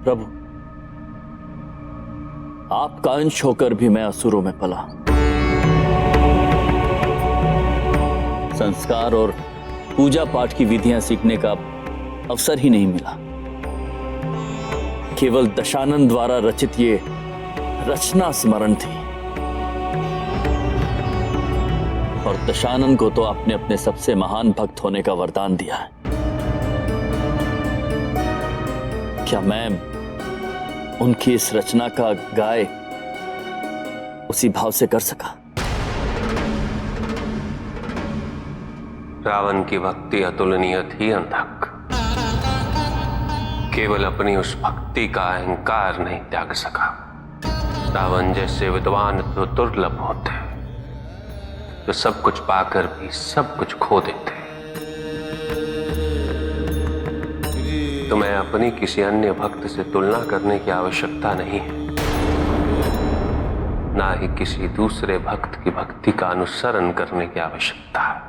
प्रभु, आपका अंश होकर भी मैं असुरों में पला। संस्कार और पूजा पाठ की विधियां सीखने का अवसर ही नहीं मिला। केवल दशानन द्वारा रचित ये रचना स्मरण थी, और दशानन को तो आपने अपने सबसे महान भक्त होने का वरदान दिया है। क्या मैं उनकी इस रचना का गाय उसी भाव से कर सका? रावण की भक्ति अतुलनीय थी अंधक। केवल अपनी उस भक्ति का अहंकार नहीं त्याग सका। रावण जैसे विद्वान तो दुर्लभ होते, जो सब कुछ पाकर भी सब कुछ खो देते। तुम्हें अपनी किसी अन्य भक्त से तुलना करने की आवश्यकता नहीं है, ना ही किसी दूसरे भक्त की भक्ति का अनुसरण करने की आवश्यकता है।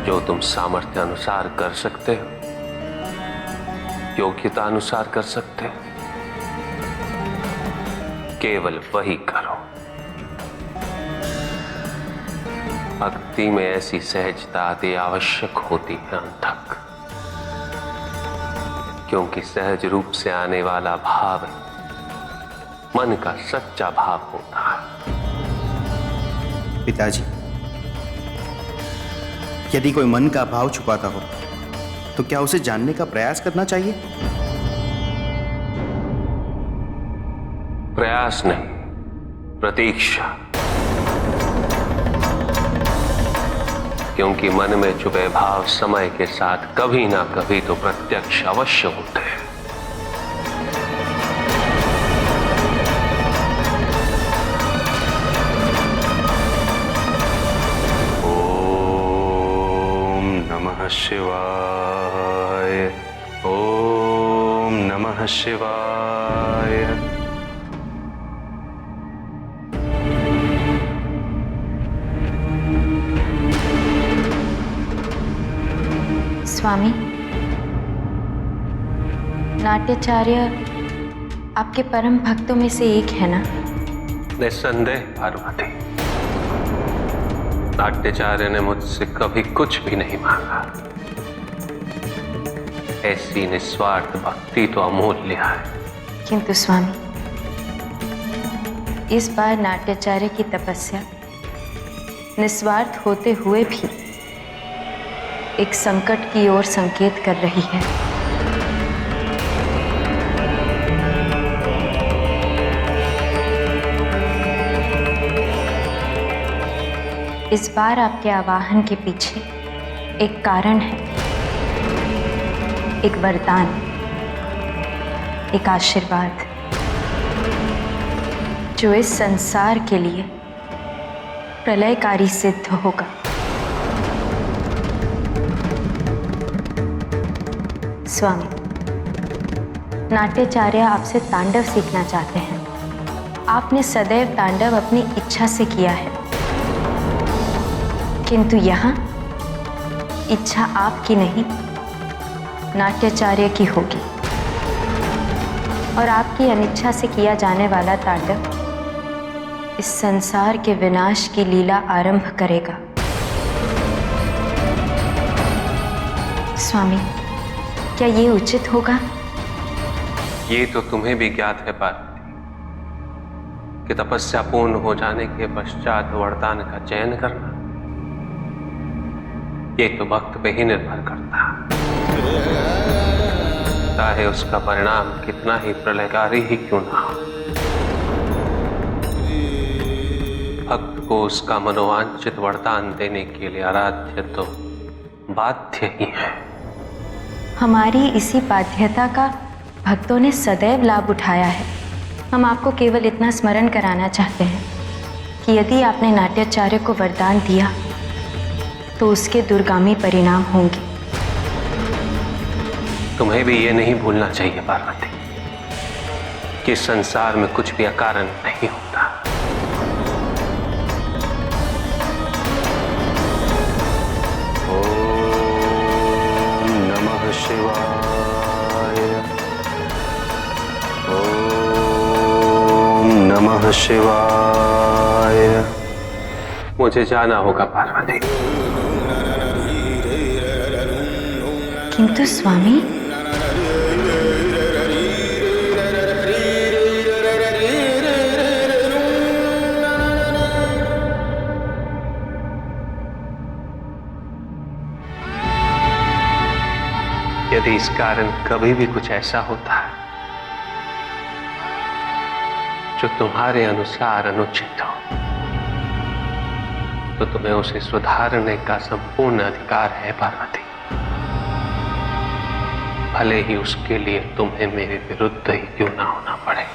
जो तुम सामर्थ्य अनुसार कर सकते हो, योग्यता अनुसार कर सकते हो, केवल वही करो। भक्ति में ऐसी सहजता अति आवश्यक होती है अंधक, क्योंकि सहज रूप से आने वाला भाव मन का सच्चा भाव होता है। पिताजी, यदि कोई मन का भाव छुपाता हो तो क्या उसे जानने का प्रयास करना चाहिए? प्रयास नहीं, प्रतीक्षा। क्योंकि मन में छुपे भाव समय के साथ कभी ना कभी तो प्रत्यक्ष अवश्य होते हैं। ओम नमः शिवाय, ओम नमः शिवाय। स्वामी, नाट्याचार्य आपके परम भक्तों में से एक है ना? निस्संदेह पार्वती, नाट्याचार्य ने मुझसे कभी कुछ भी नहीं मांगा। ऐसी निस्वार्थ भक्ति तो अमूल्य है। किंतु स्वामी, इस बार नाट्याचार्य की तपस्या निस्वार्थ होते हुए भी एक संकट की ओर संकेत कर रही है। इस बार आपके आवाहन के पीछे एक कारण है, एक वरदान, एक आशीर्वाद, जो इस संसार के लिए प्रलयकारी सिद्ध होगा। स्वामी, नाट्याचार्य आपसे तांडव सीखना चाहते हैं। आपने सदैव तांडव अपनी इच्छा से किया है, किंतु यहाँ इच्छा आपकी नहीं, नाट्याचार्य की होगी। और आपकी अनिच्छा से किया जाने वाला तांडव इस संसार के विनाश की लीला आरंभ करेगा। स्वामी, क्या ये उचित होगा? ये तो तुम्हें भी ज्ञात है पार्वती, कि तपस्या पूर्ण हो जाने के पश्चात वरदान का चयन करना ये तो भक्त पे ही निर्भर करता है। चाहे उसका परिणाम कितना ही प्रलयकारी ही क्यों ना हो, भक्त को उसका मनोवांछित वरदान देने के लिए आराध्य तो बाध्य ही है। हमारी इसी बाध्यता का भक्तों ने सदैव लाभ उठाया है। हम आपको केवल इतना स्मरण कराना चाहते हैं कि यदि आपने नाट्याचार्य को वरदान दिया तो उसके दुर्गामी परिणाम होंगे। तुम्हें भी ये नहीं भूलना चाहिए पार्वती कि संसार में कुछ भी अकारण नहीं होता। ओम नमः शिवाय। नमः शिवाय। मुझे जाना होगा पार्वती। किंतु स्वामी, यदि इस कारण कभी भी कुछ ऐसा होता है जो तुम्हारे अनुसार अनुचित हो, तो तुम्हें उसे सुधारने का संपूर्ण अधिकार है पार्वती, भले ही उसके लिए तुम्हें मेरे विरुद्ध ही क्यों ना होना पड़े।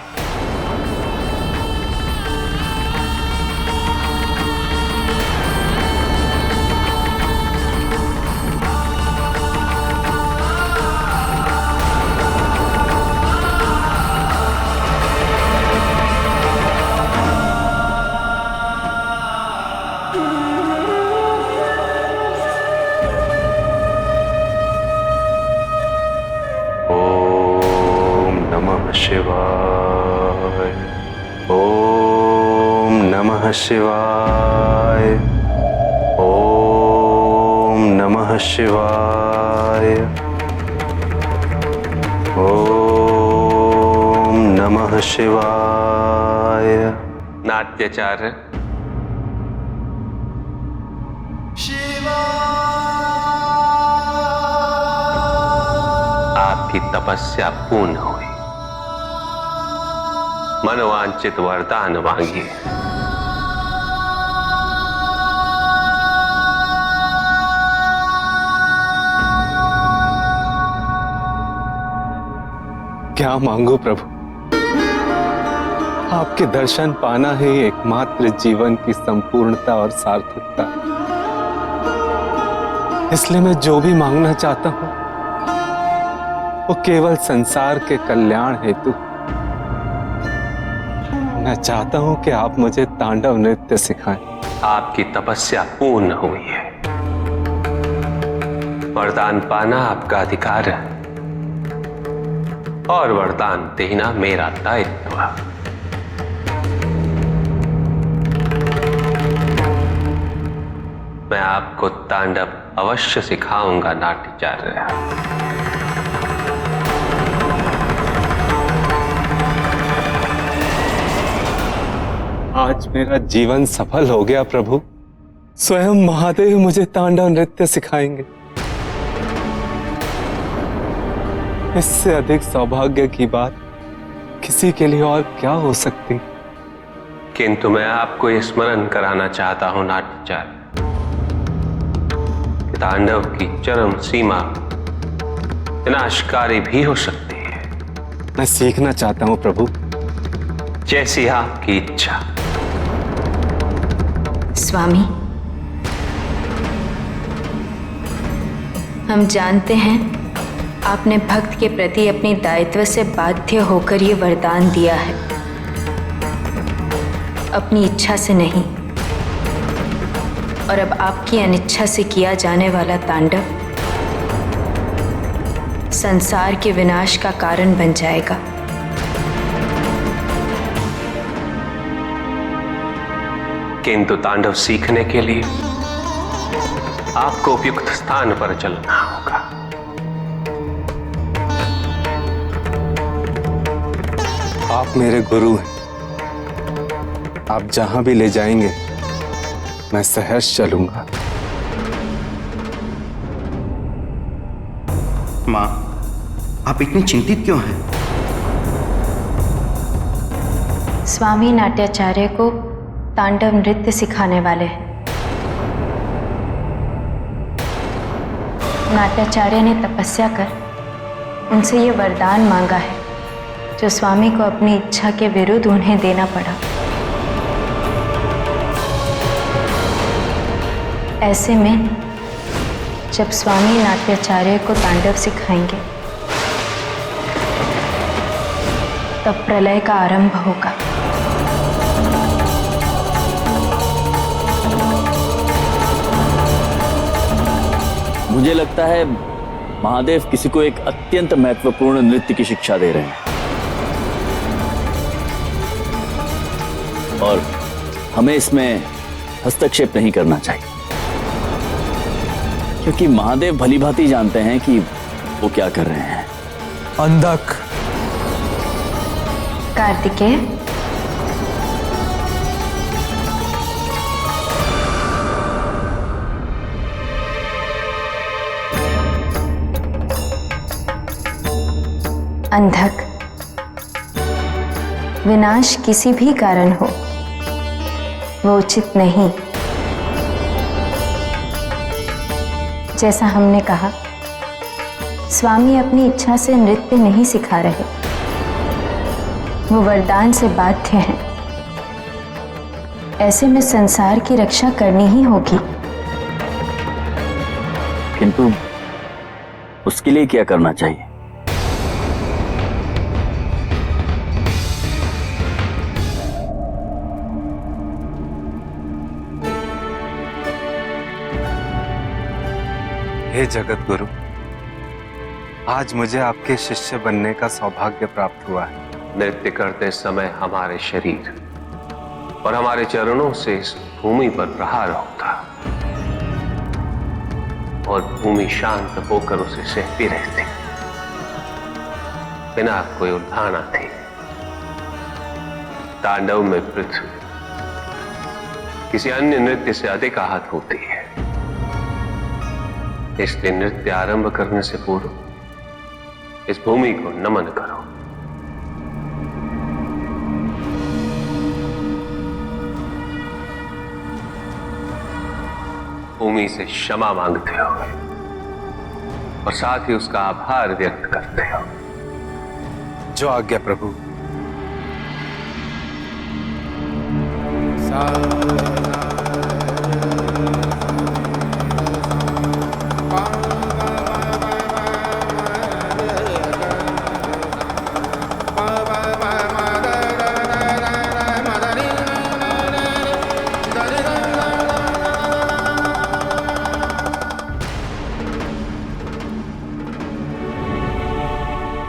शिवाय। ओम नमः शिवाय। ओम नमः शिवाय। ओम नमः शिवाय। नाट्याचार्य, आपकी तपस्या पूर्ण हुई। मनोवांछित वरदान मांगिए। क्या मांगो प्रभु? आपके दर्शन पाना ही एकमात्र जीवन की संपूर्णता और सार्थकता। इसलिए मैं जो भी मांगना चाहता हूं वो केवल संसार के कल्याण हेतु। मैं चाहता हूं कि आप मुझे तांडव नृत्य सिखाएं। आपकी तपस्या पूर्ण हुई है। वरदान पाना आपका अधिकार है और वरदान देना मेरा दायित्व है। मैं आपको तांडव अवश्य सिखाऊंगा नाट्याचार्य। आज मेरा जीवन सफल हो गया प्रभु। स्वयं महादेव मुझे तांडव नृत्य सिखाएंगे। इससे अधिक सौभाग्य की बात किसी के लिए और क्या हो सकती। किंतु मैं आपको ये स्मरण कराना चाहता हूं नाट्याचार्य, तांडव की चरम सीमा विनाशकारी भी हो सकती है। मैं सीखना चाहता हूं प्रभु। जैसी आपकी इच्छा। स्वामी, हम जानते हैं आपने भक्त के प्रति अपनी दायित्व से बाध्य होकर ये वरदान दिया है, अपनी इच्छा से नहीं। और अब आपकी अनिच्छा से किया जाने वाला तांडव संसार के विनाश का कारण बन जाएगा। किंतु तांडव सीखने के लिए आपको उपयुक्त स्थान पर चलना होगा। आप मेरे गुरु हैं। आप जहां भी ले जाएंगे मैं सहर्ष चलूंगा। माँ, आप इतने चिंतित क्यों हैं? स्वामी नाट्याचार्य को तांडव नृत्य सिखाने वाले हैं। नाट्याचार्य ने तपस्या कर उनसे ये वरदान मांगा है जो स्वामी को अपनी इच्छा के विरुद्ध उन्हें देना पड़ा। ऐसे में जब स्वामी नाट्याचार्य को तांडव सिखाएंगे तब प्रलय का आरंभ होगा। मुझे लगता है महादेव किसी को एक अत्यंत महत्वपूर्ण नृत्य की शिक्षा दे रहे हैं। और हमें इसमें हस्तक्षेप नहीं करना चाहिए, क्योंकि महादेव भली भांति जानते हैं कि वो क्या कर रहे हैं। अंधक, कार्तिकेय, अंधक, विनाश किसी भी कारण हो वो उचित नहीं। जैसा हमने कहा, स्वामी अपनी इच्छा से नृत्य नहीं सिखा रहे, वो वरदान से बाध्य हैं। ऐसे में संसार की रक्षा करनी ही होगी। किंतु उसके लिए क्या करना चाहिए? हे जगत गुरु, आज मुझे आपके शिष्य बनने का सौभाग्य प्राप्त हुआ है। नृत्य करते समय हमारे शरीर और हमारे चरणों से इस भूमि पर प्रहार होता और भूमि शांत होकर उसे सहती रहती, बिना कोई उल्हाना थी। तांडव में पृथ्वी किसी अन्य नृत्य से अधिक आहत होती है, इसलिए नृत्य आरंभ करने से पूर्व इस भूमि को नमन करो। भूमि से क्षमा मांगते हो और साथ ही उसका आभार व्यक्त करते हो। जो आज्ञा प्रभु।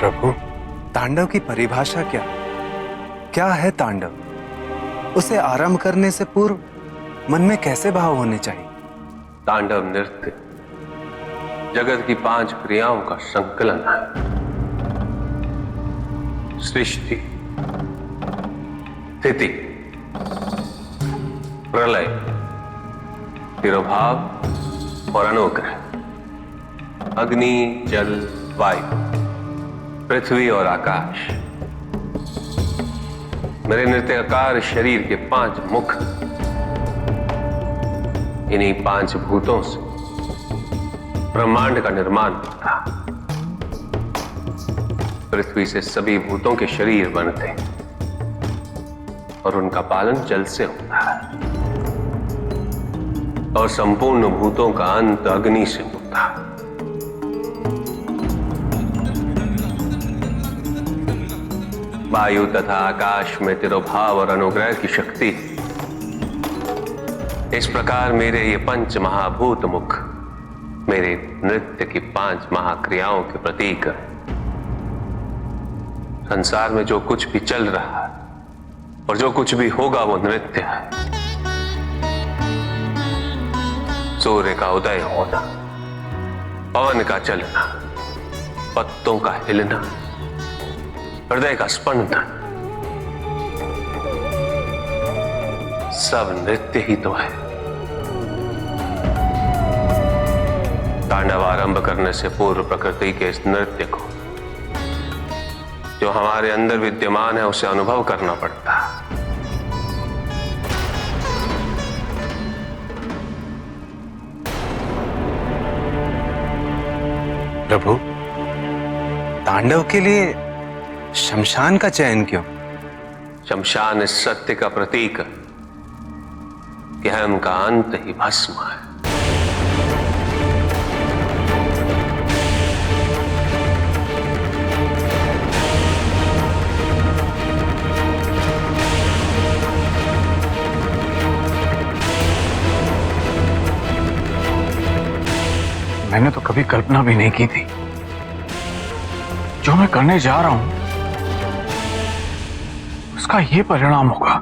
प्रभु, तांडव की परिभाषा क्या है तांडव? उसे आरंभ करने से पूर्व मन में कैसे भाव होने चाहिए? तांडव नृत्य जगत की 5 क्रियाओं का संकलन है। सृष्टि, स्थिति, प्रलय, तिरोभाव और अनुग्रह, अग्नि, जल, वायु, पृथ्वी और आकाश। मेरे नृत्याकार शरीर के 5 मुख, इन्हीं 5 भूतों से ब्रह्मांड का निर्माण होता। पृथ्वी से सभी भूतों के शरीर बनते और उनका पालन जल से होता है, और संपूर्ण भूतों का अंत अग्नि से होता है। वायु तथा आकाश में तिरोभाव और अनुग्रह की शक्ति। इस प्रकार मेरे ये 5 महाभूत मुख मेरे नृत्य की 5 महाक्रियाओं के प्रतीक है। संसार में जो कुछ भी चल रहा है और जो कुछ भी होगा वो नृत्य है। सूर्य का उदय होना, पवन का चलना, पत्तों का हिलना, हृदय का स्पंदन, सब नृत्य ही तो है। तांडव आरंभ करने से पूर्व प्रकृति के इस नृत्य को जो हमारे अंदर विद्यमान है उसे अनुभव करना पड़ता है। प्रभु, तांडव के लिए शमशान का चयन क्यों? शमशान इस सत्य का प्रतीक है कि अहम का अंत ही भस्म है। मैंने तो कभी कल्पना भी नहीं की थी जो मैं करने जा रहा हूं उसका ये परिणाम होगा।